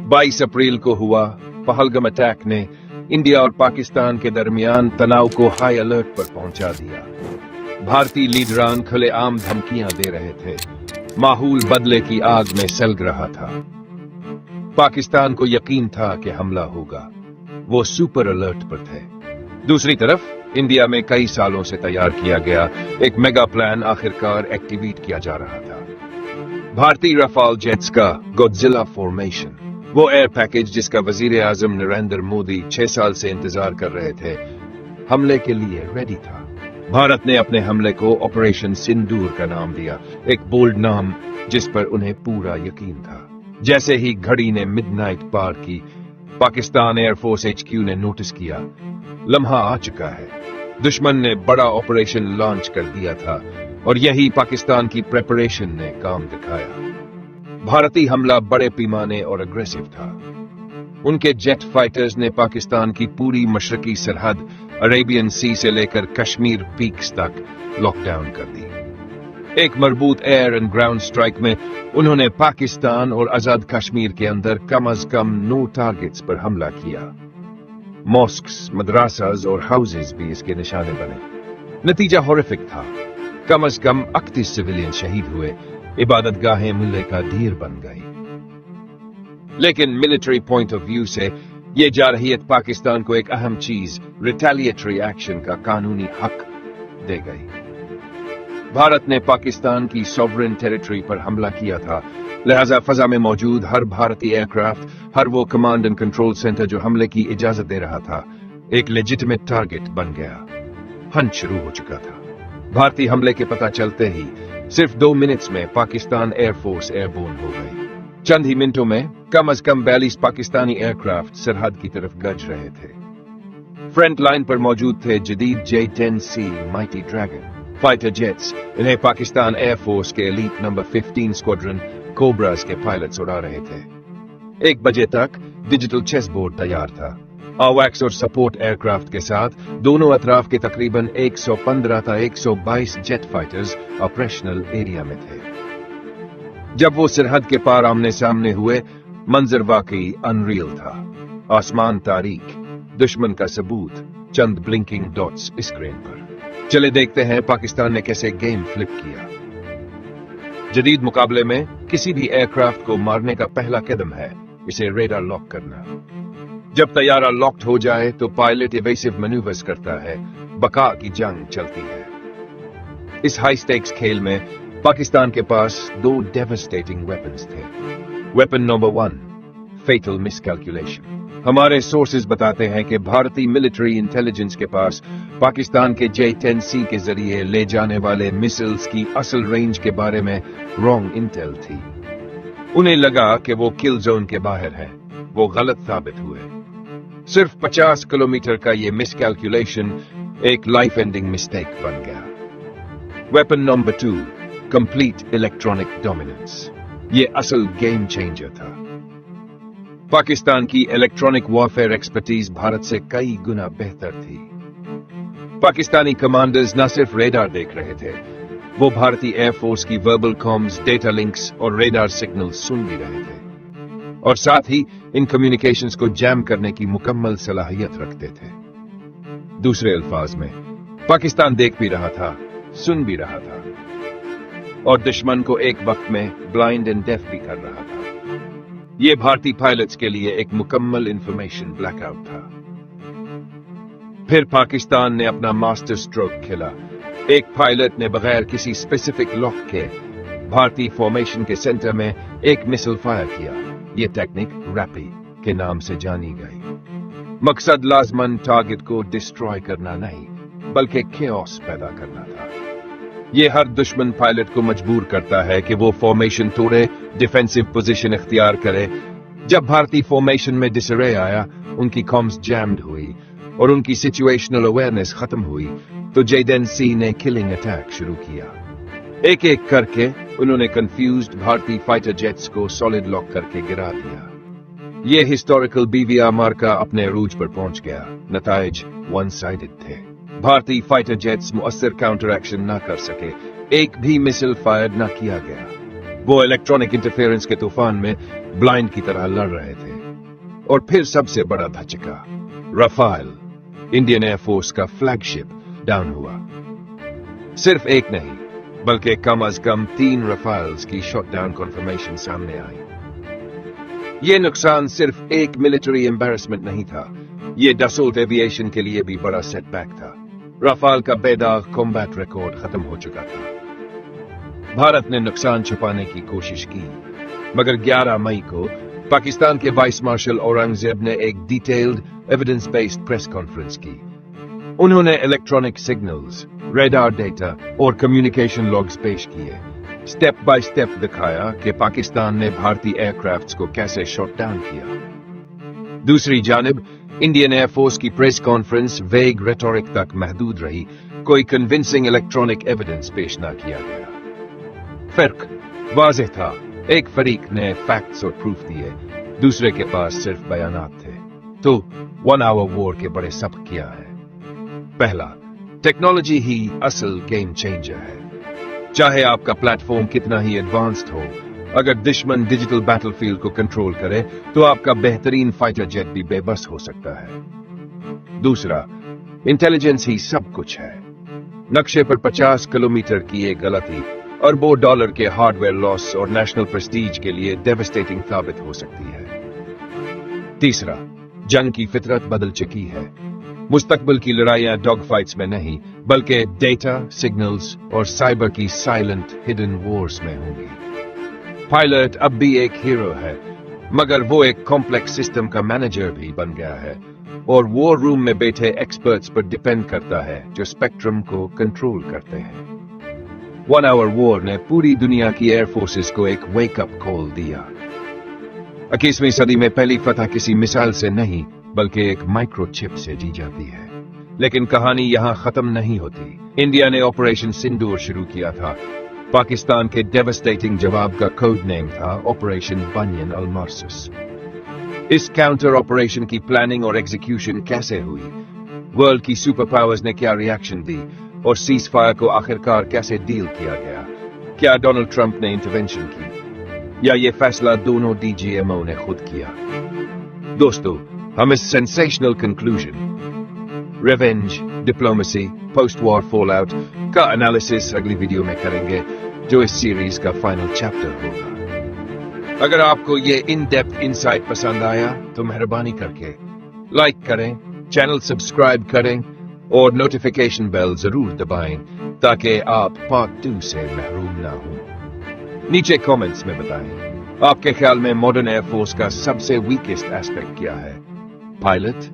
22 अप्रैल को हुआ पहलगाम अटैक ने इंडिया और पाकिस्तान के दरमियान तनाव को हाई अलर्ट पर पहुंचा दिया। भारतीय लीडरान खुलेआम धमकियां दे रहे थे, माहौल बदले की आग में सलग रहा था। पाकिस्तान को यकीन था कि हमला होगा, वो सुपर अलर्ट पर थे। दूसरी तरफ इंडिया में कई सालों से तैयार किया गया एक मेगा प्लान आखिरकार एक्टिवेट किया जा रहा था। भारतीय रफाल जेट्स का गॉडजिला फॉर्मेशन, वो एयर पैकेज जिसका वजीर आजम नरेंद्र मोदी 6 साल से इंतजार कर रहे थे, हमले के लिए रेडी था। भारत ने अपने हमले को ऑपरेशन सिंदूर का नाम दिया, एक बोल्ड नाम जिस पर उन्हें पूरा यकीन था। जैसे ही घड़ी ने मिडनाइट पार की, पाकिस्तान एयरफोर्स HQ ने नोटिस किया, लम्हा आ चुका है। दुश्मन ने बड़ा ऑपरेशन लॉन्च कर दिया था और यही पाकिस्तान की प्रेपरेशन ने काम दिखाया। भारतीय हमला बड़े पैमाने और अग्रेसिव था। उनके जेट फाइटर्स ने पाकिस्तान की पूरी मशरकी सरहद अरेबियन सी से लेकर कश्मीर पीक्स तक लॉकडाउन कर दी। एक मजबूत एयर एंड ग्राउंड स्ट्राइक में उन्होंने पाकिस्तान और आजाद कश्मीर के अंदर कम से कम 9 टारगेट्स पर हमला किया। मॉस्क्स, मदरसास और हाउसेस भी इसके निशाने बने। नतीजा हॉरिफिक था। कम से कम 31 सिविलियन शहीद हुए, इबादत गाहें मुल्ले का ढेर बन गई। लेकिन मिलिट्री पॉइंट ऑफ व्यू से यह जारहियत पाकिस्तान को एक अहम चीज, रिटेलिएटरी एक्शन का कानूनी हक दे गई। भारत ने पाकिस्तान की सॉवरेन टेरिटरी पर हमला किया था, लिहाजा फजा में मौजूद हर भारतीय एयरक्राफ्ट, हर वो कमांड एंड कंट्रोल सेंटर जो हमले की इजाजत दे रहा था, एक लेजिटिमेट टारगेट बन गया। हंट शुरू हो चुका था। भारतीय हमले के पता चलते ही सिर्फ 2 मिनट्स में पाकिस्तान एयरफोर्स एयरबोर्न हो गई। चंद ही मिनटों में कम से कम 42 पाकिस्तानी एयरक्राफ्ट सरहद की तरफ गज रहे थे। फ्रंट लाइन पर मौजूद थे जदीद J-10C mighty dragon fighter jets. इन्हें पाकिस्तान एयरफोर्स के एलीट नंबर 15 स्क्वाड्रन कोबरास के पायलट्स उड़ा रहे थे। 1 बजे तक डिजिटल चेस बोर्ड तैयार था। AWACS और सपोर्ट एयरक्राफ्ट के साथ दोनों अतराफ के तकरीबन 115 था 122 जेट फाइटर्स ऑपरेशनल एरिया में थे। जब वो सरहद के पार आमने सामने हुए, मंजर वाकई अनरियल था। आसमान तारीक, दुश्मन का सबूत, चंद ब्लिंकिंग डॉट्स स्क्रीन पर। चले देखते हैं पाकिस्तान ने कैसे गेम फ्लिप किया। जदीद मुकाबले में किसी भी एयरक्राफ्ट को मारने का पहला कदम है इसे रेडार लॉक करना। जब तैयारा लॉक्ड हो जाए तो पायलट इवेसिव मैन्यूवर्स करता है, बका की जंग चलती है। इस हाई स्टेक्स खेल में पाकिस्तान के पास 2 डेवास्टेटिंग वेपन्स थे। Weapon number 1, fatal miscalculation. हमारे सोर्सेज बताते हैं कि भारतीय मिलिट्री इंटेलिजेंस के पास पाकिस्तान के J-10C के जरिए ले जाने वाले मिसाइल्स की असल रेंज के बारे में रॉन्ग इंटेल थी। उन्हें लगा कि वो किल जोन के बाहर है। वो गलत साबित हुए। सिर्फ 50 किलोमीटर का ये मिसकैलकुलेशन एक लाइफ एंडिंग मिस्टेक बन गया। Weapon number 2, complete electronic dominance. ये असल गेम चेंजर था। पाकिस्तान की इलेक्ट्रॉनिक वॉरफेयर एक्सपर्टीज भारत से कई गुना बेहतर थी। पाकिस्तानी कमांडर्स न सिर्फ रेडार देख रहे थे, वो भारतीय एयरफोर्स की वर्बल कॉम्स, डेटा लिंक्स और रेडार सिग्नल्स सुन भी रहे थे और साथ ही इन कम्युनिकेशंस को जैम करने की मुकम्मल सलाहियत रखते थे। दूसरे अल्फाज में, पाकिस्तान देख भी रहा था, सुन भी रहा था और दुश्मन को एक वक्त में ब्लाइंड एंड डेफ भी कर रहा था। यह भारतीय पायलट्स के लिए एक मुकम्मल इंफॉर्मेशन ब्लैकआउट था। फिर पाकिस्तान ने अपना मास्टर स्ट्रोक खेला। एक पायलट ने बगैर किसी स्पेसिफिक लॉक के भारतीय फॉर्मेशन के सेंटर में एक मिसाइल फायर किया। यह टेक्निक रैपी के नाम से जानी गई। मकसद लाजमन टारगेट को डिस्ट्रॉय करना नहीं, बल्कि केओस पैदा करना था। यह हर दुश्मन पायलट को मजबूर करता है कि वो फॉर्मेशन तोड़े, डिफेंसिव पोजीशन इख्तियार करे। जब भारतीय फॉर्मेशन में डिसरे आया, उनकी कॉम्स जैम्ड हुई और उनकी सिचुएशनल अवेयरनेस खत्म हुई, तो J-10C ने किलिंग अटैक शुरू किया। एक एक करके उन्होंने कंफ्यूज्ड भारतीय फाइटर जेट्स को सॉलिड लॉक करके गिरा दिया। ये हिस्टोरिकल BVR मार्का अपने अरूज पर पहुंच गया। नताइज वन साइडेड थे। भारतीय फाइटर जेट्स मुअस्सर काउंटर एक्शन न कर सके, एक भी मिसाइल फायर न किया गया। वो इलेक्ट्रॉनिक इंटरफेरेंस के तूफान में ब्लाइंड की तरह लड़ रहे थे। और फिर सबसे बड़ा धचका, रफाल, इंडियन एयरफोर्स का फ्लैगशिप, डाउन हुआ। सिर्फ एक नहीं, बल्कि कम अज कम 3 रफाल्स की शॉटडाउन कन्फर्मेशन सामने आई। ये नुकसान सिर्फ एक मिलिट्री एम्बैरेसमेंट नहीं था, ये डसोल्ट एविएशन के लिए भी बड़ा सेटबैक था। रफाल का बेदाग कॉम्बैट रिकॉर्ड खत्म हो चुका था। भारत ने नुकसान छुपाने की कोशिश की, मगर 11 मई को पाकिस्तान के वाइस मार्शल औरंगजेब ने एक detailed evidence based press conference की। उन्होंने इलेक्ट्रॉनिक सिग्नल्स, रेडार डेटा और कम्युनिकेशन लॉग्स पेश किए, स्टेप बाय स्टेप दिखाया कि पाकिस्तान ने भारतीय एयरक्राफ्ट्स को कैसे शॉट डाउन किया। दूसरी जानिब इंडियन एयरफोर्स की प्रेस कॉन्फ्रेंस वेग रेटोरिक तक महदूद रही, कोई कन्विंसिंग इलेक्ट्रॉनिक एविडेंस पेश न किया गया। फर्क वाज़ेह था, एक फरीक ने फैक्ट्स और प्रूफ दिए, दूसरे के पास सिर्फ बयानात थे। तो 1 आवर वॉर के बड़े सबक क्या है? पहला, टेक्नोलॉजी ही असल गेम चेंजर है। चाहे आपका प्लेटफॉर्म कितना ही एडवांस्ड हो, अगर दुश्मन डिजिटल बैटलफील्ड को कंट्रोल करे तो आपका बेहतरीन फाइटर जेट भी बेबस हो सकता है। दूसरा, इंटेलिजेंस ही सब कुछ है। नक्शे पर 50 किलोमीटर की एक गलती अरबों डॉलर के हार्डवेयर लॉस और नेशनल प्रेस्टीज के लिए डेवास्टेटिंग साबित हो सकती है। तीसरा, जंग की फितरत बदल चुकी है। मुस्तकबिल की लड़ाइयां डॉग फाइट्स में नहीं, बल्कि डेटा, सिग्नल्स और साइबर की साइलेंट हिडन वॉर्स में होंगी। पायलट अब भी एक हीरो है, मगर वो एक कॉम्प्लेक्स सिस्टम का मैनेजर भी बन गया है और वॉर रूम में बैठे एक्सपर्ट्स पर डिपेंड करता है जो स्पेक्ट्रम को कंट्रोल करते हैं। 1 आवर वॉर ने पूरी दुनिया की एयरफोर्सेस को एक वेकअप कॉल दिया। 21वीं सदी में पहली फतह किसी मिसाइल से नहीं, बल्कि एक माइक्रोचिप से जी जाती है। लेकिन कहानी यहां खत्म नहीं होती। इंडिया ने ऑपरेशन सिंदूर शुरू किया था। पाकिस्तान के डेवास्टेटिंग जवाब का कोड नेम था ऑपरेशन बनियन अलमार्सस। इस काउंटर ऑपरेशन की प्लानिंग और एग्जीक्यूशन कैसे हुई? वर्ल्ड की सुपर पावर्स ने क्या रिएक्शन दी और सीज फायर को आखिरकार कैसे डील किया गया? क्या डोनाल्ड ट्रंप ने इंटरवेंशन की या ये फैसला दोनों डीजीएमओ ने खुद किया? दोस्तों, हम इस sensational conclusion, revenge, diplomacy, post war fallout का एनालिसिस अगली वीडियो में करेंगे, जो इस सीरीज का फाइनल चैप्टर होगा। अगर आपको ये इन डेप्थ इनसाइट पसंद आया तो मेहरबानी करके लाइक करें, चैनल सब्सक्राइब करें और नोटिफिकेशन बेल जरूर दबाएं ताकि आप पार्ट 2 से महरूम ना हो। नीचे कमेंट्स में बताएं, आपके ख्याल में मॉडर्न एयरफोर्स का सबसे वीकेस्ट एस्पेक्ट क्या है? पायलट,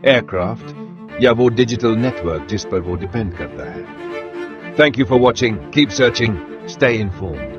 एयरक्राफ्ट या वो डिजिटल नेटवर्क जिस पर वो डिपेंड करता है? Thank you for watching, keep searching, stay informed.